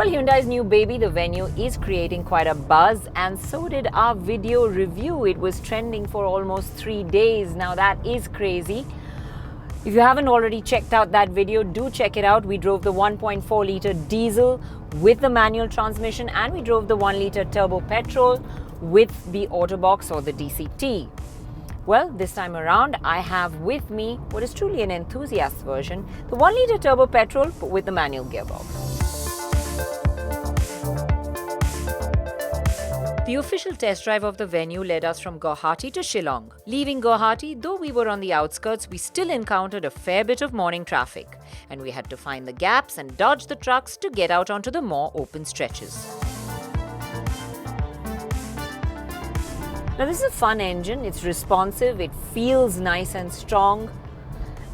Well, Hyundai's new baby, the Venue, is creating quite a buzz, and so did our video review. It was trending for almost 3 days. Now that is crazy. If you haven't already checked out that video, do check it out. We drove the 1.4 litre diesel with the manual transmission, and we drove the 1 litre turbo petrol with the Autobox or the DCT. Well, this time around, I have with me what is truly an enthusiast version, the 1 litre turbo petrol but with the manual gearbox. The official test drive of the Venue led us from Guwahati to Shillong. Leaving Guwahati, though we were on the outskirts, we still encountered a fair bit of morning traffic, and we had to find the gaps and dodge the trucks to get out onto the more open stretches. Now this is a fun engine, it's responsive, it feels nice and strong,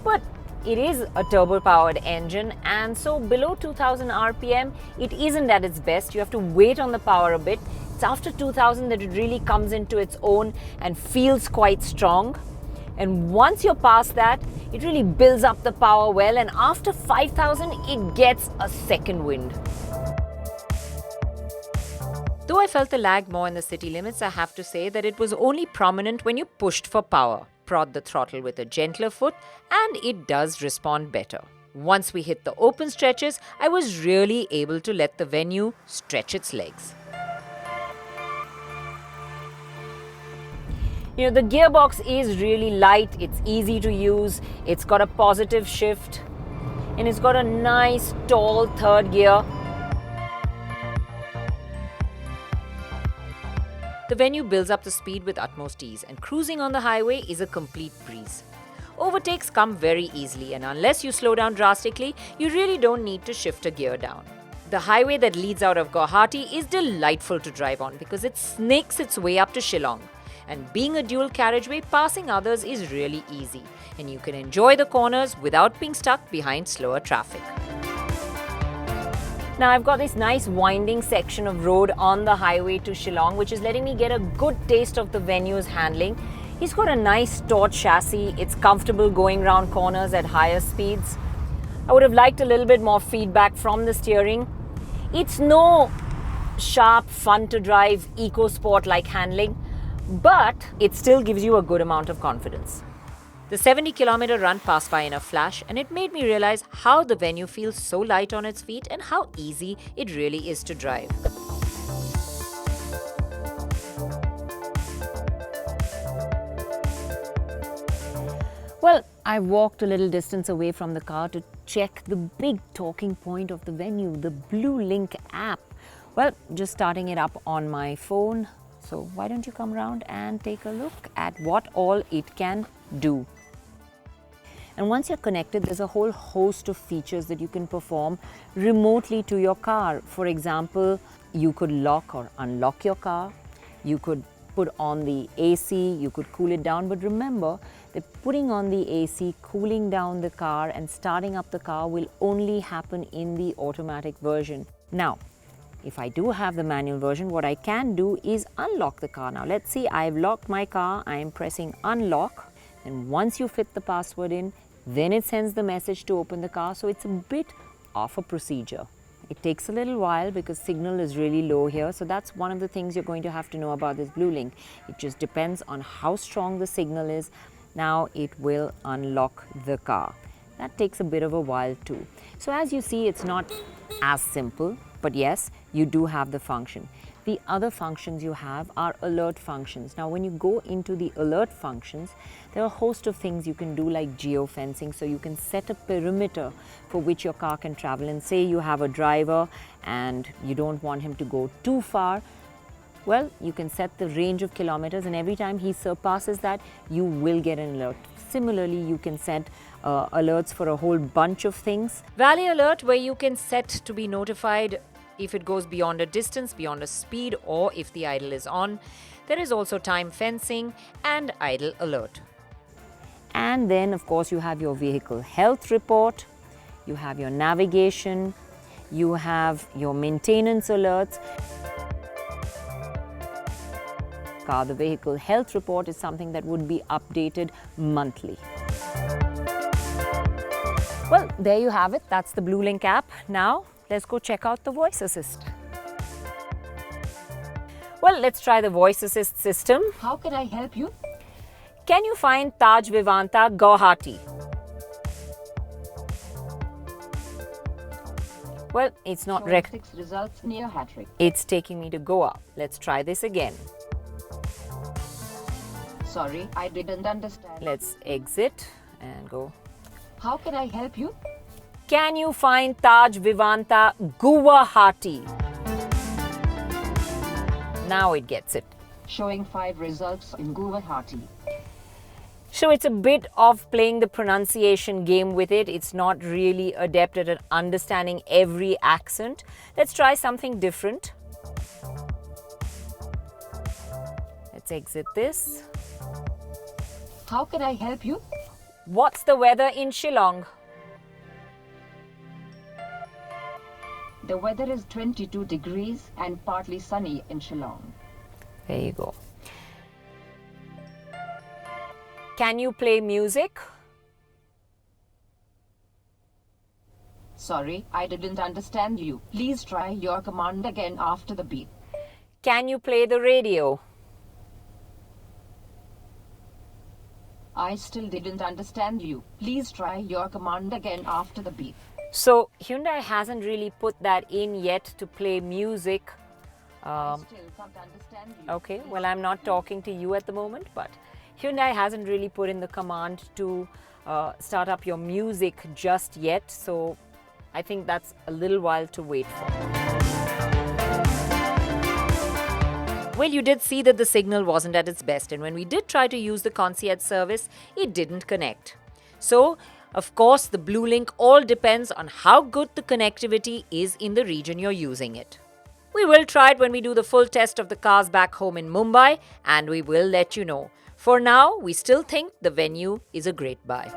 but it is a turbo-powered engine, and so below 2000 RPM, it isn't at its best. You have to wait on the power a bit. It's after 2000 that it really comes into its own and feels quite strong. And once you're past that, it really builds up the power well, and after 5000, it gets a second wind. Though I felt the lag more in the city limits, I have to say that it was only prominent when you pushed for power. Prod the throttle with a gentler foot, and it does respond better. Once we hit the open stretches, I was really able to let the Venue stretch its legs. You know, the gearbox is really light, it's easy to use, it's got a positive shift, and it's got a nice tall third gear. The Venue builds up the speed with utmost ease, and cruising on the highway is a complete breeze. Overtakes come very easily, and unless you slow down drastically, you really don't need to shift a gear down. The highway that leads out of Guwahati is delightful to drive on because it snakes its way up to Shillong. And being a dual carriageway, passing others is really easy, and you can enjoy the corners without being stuck behind slower traffic. Now I've got this nice winding section of road on the highway to Shillong, which is letting me get a good taste of the Venue's handling. It's got a nice taut chassis, it's comfortable going round corners at higher speeds. I would have liked a little bit more feedback from the steering. It's no sharp, fun to drive, eco-sport-like handling, but it still gives you a good amount of confidence. The 70-kilometer run passed by in a flash, and it made me realize how the Venue feels so light on its feet and how easy it really is to drive. Well, I walked a little distance away from the car to check the big talking point of the Venue, the Blue Link app. Well, just starting it up on my phone. So why don't you come around and take a look at what all it can do. And once you're connected, there's a whole host of features that you can perform remotely to your car. For example, you could lock or unlock your car. You could put on the AC, you could cool it down. But remember that putting on the AC, cooling down the car and starting up the car will only happen in the automatic version. Now, if I do have the manual version, what I can do is unlock the car. Now let's see, I've locked my car, I am pressing unlock, and once you fit the password in, then it sends the message to open the car. So it's a bit of a procedure. It takes a little while because signal is really low here. So that's one of the things you're going to have to know about this Blue Link. It just depends on how strong the signal is. Now it will unlock the car. That takes a bit of a while too. So as you see, it's not as simple, but yes, you do have the function. The other functions you have are alert functions. Now when you go into the alert functions, there are a host of things you can do like geofencing. So you can set a perimeter for which your car can travel, and say you have a driver and you don't want him to go too far. Well, you can set the range of kilometers, and every time he surpasses that, you will get an alert. Similarly, you can set alerts for a whole bunch of things. Valet alert, where you can set to be notified if it goes beyond a distance, beyond a speed, or if the idle is on. There is also time fencing and idle alert. And then, of course, you have your vehicle health report, you have your navigation, you have your maintenance alerts. The vehicle health report is something that would be updated monthly. Well, there you have it. That's the Blue Link app. Now, let's go check out the voice assist. Well, let's try the voice assist system. How can I help you? Can you find Taj Vivanta, Guwahati? Well, it's not Showing 6 results near Hattrick. It's taking me to Goa. Let's try this again. Sorry, I didn't understand. Let's exit and go. How can I help you? Can you find Taj Vivanta, Guwahati? Now it gets it. Showing 5 results in Guwahati. So it's a bit of playing the pronunciation game with it. It's not really adept at understanding every accent. Let's try something different. Let's exit this. How can I help you? What's the weather in Shillong? The weather is 22 degrees and partly sunny in Shillong. There you go. Can you play music? Sorry, I didn't understand you. Please try your command again after the beep. Can you play the radio? I still didn't understand you. Please try your command again after the beep. So Hyundai hasn't really put that in yet to play music. I still can't understand you. Okay, well, I'm not talking to you at the moment, but Hyundai hasn't really put in the command to start up your music just yet. So I think that's a little while to wait for. Well, you did see that the signal wasn't at its best, and when we did try to use the concierge service, it didn't connect. So, of course, the Blue Link all depends on how good the connectivity is in the region you're using it. We will try it when we do the full test of the cars back home in Mumbai, and we will let you know. For now, we still think the Venue is a great buy.